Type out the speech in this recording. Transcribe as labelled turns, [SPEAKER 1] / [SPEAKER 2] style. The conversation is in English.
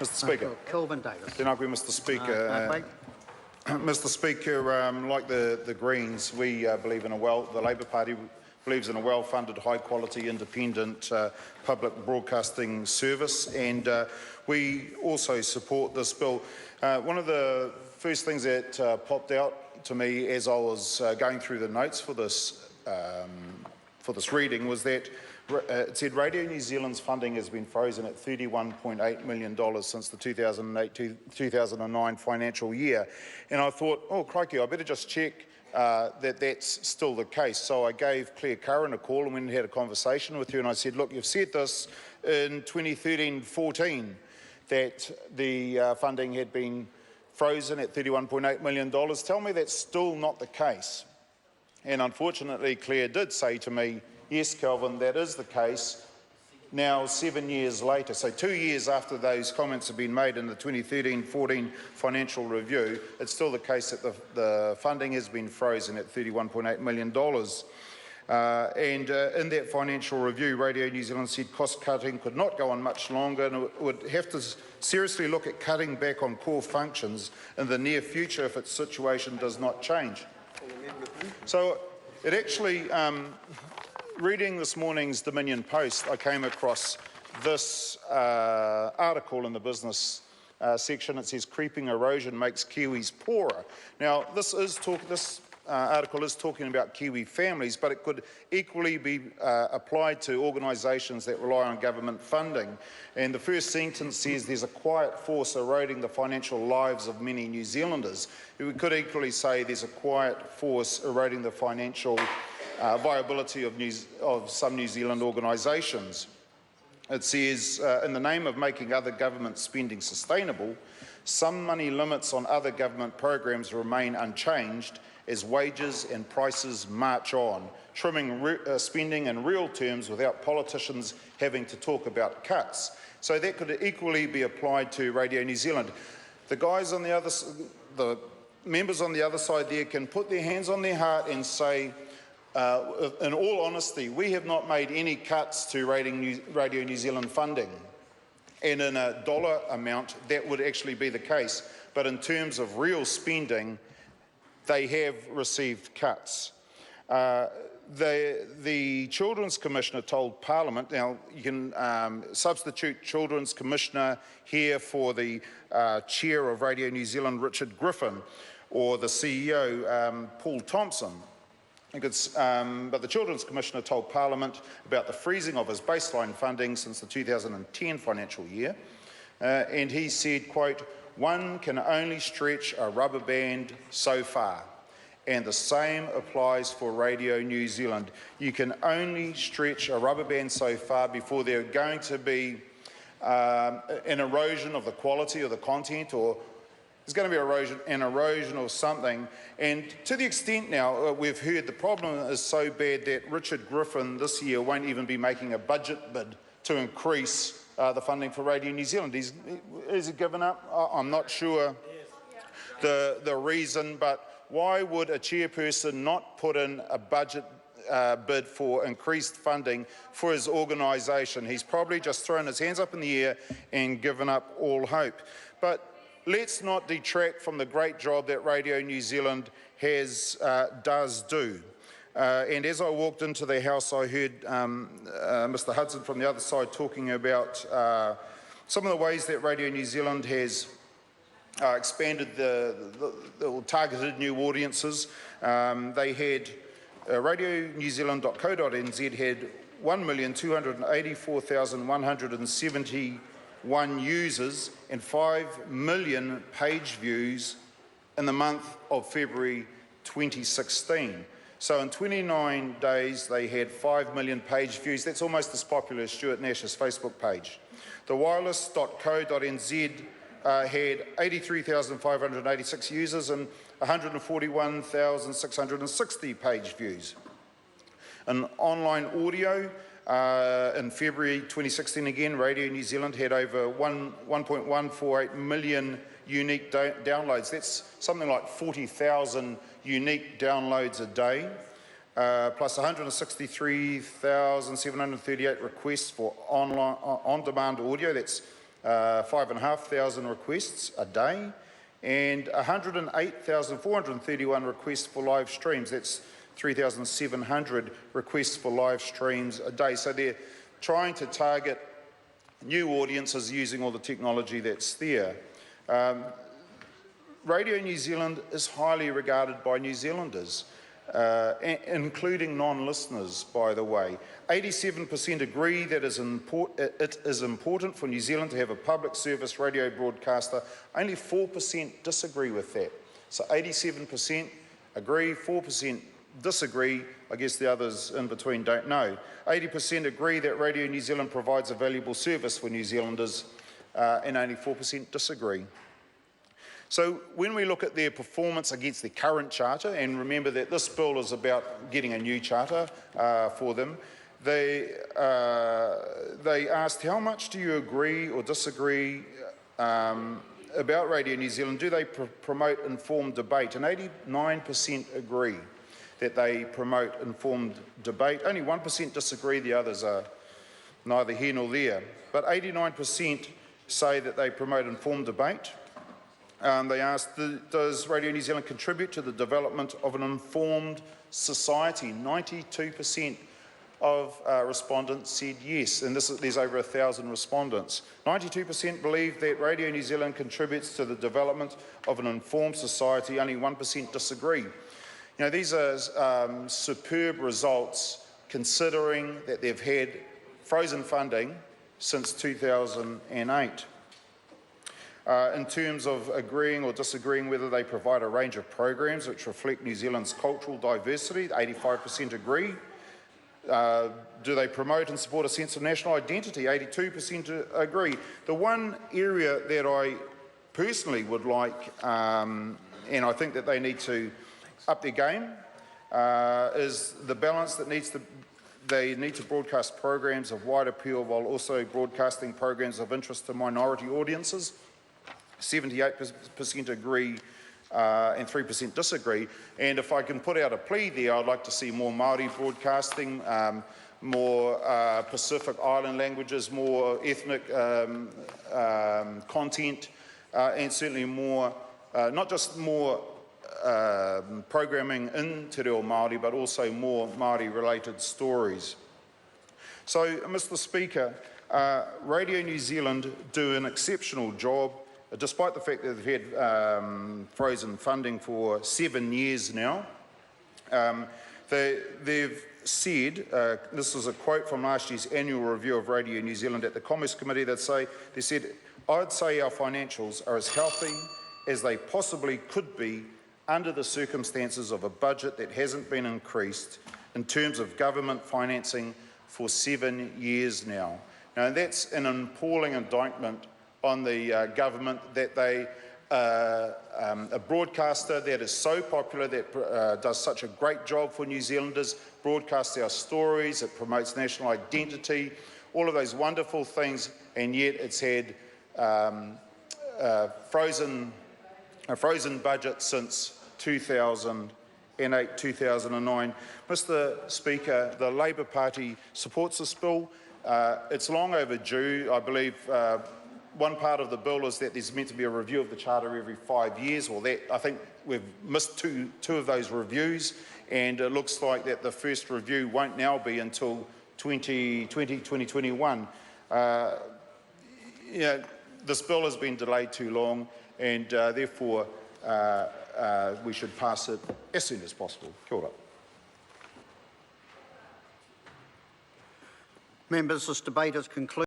[SPEAKER 1] Mr Speaker.
[SPEAKER 2] Kelvin Davis.
[SPEAKER 1] Thank you, Mr Speaker. Mr Speaker, like the Greens, we believe in the Labour Party believes in a well-funded, high-quality, independent public broadcasting service, and we also support this bill. One of the first things that popped out to me as I was going through the notes for this reading was that it said Radio New Zealand's funding has been frozen at $31.8 million since the 2008-2009 financial year. And I thought, oh crikey, I better just check that that's still the case. So I gave Claire Curran a call and went and had a conversation with her, and I said, look, you've said this in 2013-14 that the funding had been frozen at $31.8 million. Tell me that's still not the case. And unfortunately, Claire did say to me, yes, Kelvin, that is the case. Now, 7 years later, so 2 years after those comments have been made in the 2013-14 financial review, it's still the case that the funding has been frozen at $31.8 million. In that financial review, Radio New Zealand said cost cutting could not go on much longer and it would have to seriously look at cutting back on core functions in the near future if its situation does not change. So it actually, reading this morning's Dominion Post, I came across this article in the business section. It says, creeping erosion makes Kiwis poorer. Now, this article is talking about Kiwi families, but it could equally be applied to organisations that rely on government funding. And the first sentence says there's a quiet force eroding the financial lives of many New Zealanders. We could equally say there's a quiet force eroding the financial viability of some New Zealand organisations. It says, in the name of making other government spending sustainable, some money limits on other government programs remain unchanged as wages and prices march on, trimming spending in real terms without politicians having to talk about cuts. So that could equally be applied to Radio New Zealand. The guys on the members on the other side there can put their hands on their heart and say, in all honesty, we have not made any cuts to Radio New Zealand funding. And in a dollar amount, that would actually be the case. But in terms of real spending, they have received cuts. The Children's Commissioner told Parliament, now you can substitute Children's Commissioner here for the Chair of Radio New Zealand, Richard Griffin, or the CEO, Paul Thompson. But the Children's Commissioner told Parliament about the freezing of his baseline funding since the 2010 financial year. And he said, quote, one can only stretch a rubber band so far. And the same applies for Radio New Zealand. You can only stretch a rubber band so far before there's going to be an erosion of the quality of the content, or there's going to be an erosion of something. And to the extent now we've heard the problem is so bad that Richard Griffin this year won't even be making a budget bid to increase the funding for Radio New Zealand. Has he given up? I'm not sure the reason, but why would a chairperson not put in a budget bid for increased funding for his organisation? He's probably just thrown his hands up in the air and given up all hope. But let's not detract from the great job that Radio New Zealand does do. And as I walked into the House, I heard Mr Hudson from the other side talking about some of the ways that Radio New Zealand has expanded or targeted new audiences. They had radionewzealand.co.nz had 1,284,171 users and 5 million page views in the month of February 2016. So in 29 days, they had 5 million page views. That's almost as popular as Stuart Nash's Facebook page. The wireless.co.nz had 83,586 users and 141,660 page views. In online audio, in February 2016 again, Radio New Zealand had over 1.148 million unique downloads. That's something like 40,000 unique downloads a day, plus 163,738 requests for on-demand audio. That's 5,500 requests a day, and 108,431 requests for live streams. That's 3,700 requests for live streams a day. So they're trying to target new audiences using all the technology that's there. Radio New Zealand is highly regarded by New Zealanders, including non-listeners, by the way. 87% agree that it is important for New Zealand to have a public service radio broadcaster. Only 4% disagree with that. So 87% agree, 4% disagree. I guess the others in between don't know. 80% agree that Radio New Zealand provides a valuable service for New Zealanders, and only 4% disagree. So when we look at their performance against the current charter, and remember that this bill is about getting a new charter for them, they asked, how much do you agree or disagree about Radio New Zealand? Do they promote informed debate? And 89% agree that they promote informed debate. Only 1% disagree, the others are neither here nor there. But 89% say that they promote informed debate. They asked, does Radio New Zealand contribute to the development of an informed society? 92% of respondents said yes, and there's over 1,000 respondents. 92% believe that Radio New Zealand contributes to the development of an informed society. Only 1% disagree. You know, these are superb results considering that they've had frozen funding since 2008. In terms of agreeing or disagreeing whether they provide a range of programs which reflect New Zealand's cultural diversity, 85% agree. Do they promote and support a sense of national identity? 82% agree. The one area that I personally would like, and I think that they need to up their game, is the balance that they need to broadcast programs of wide appeal while also broadcasting programs of interest to minority audiences. 78% agree and 3% disagree. And if I can put out a plea there, I'd like to see more Māori broadcasting, more Pacific Island languages, more ethnic content, and certainly more, not just more programming in Te Reo Māori, but also more Māori-related stories. So, Mr. Speaker, Radio New Zealand do an exceptional job, despite the fact that they've had frozen funding for 7 years now. They've said, this is a quote from last year's annual review of Radio New Zealand at the Commerce Committee, they said, I'd say our financials are as healthy as they possibly could be under the circumstances of a budget that hasn't been increased in terms of government financing for 7 years now. Now, that's an appalling indictment on the government that they, a broadcaster that is so popular, that does such a great job for New Zealanders, broadcasts our stories, it promotes national identity, all of those wonderful things, and yet it's had a frozen budget since 2008, 2009. Mr. Speaker, the Labour Party supports this bill. It's long overdue. I believe one part of the bill is that there's meant to be a review of the Charter every 5 years. Well, I think we've missed two of those reviews, and it looks like that the first review won't now be until 2021. This bill has been delayed too long, and therefore we should pass it as soon as possible. Kia ora.
[SPEAKER 2] Members, this debate is concluded.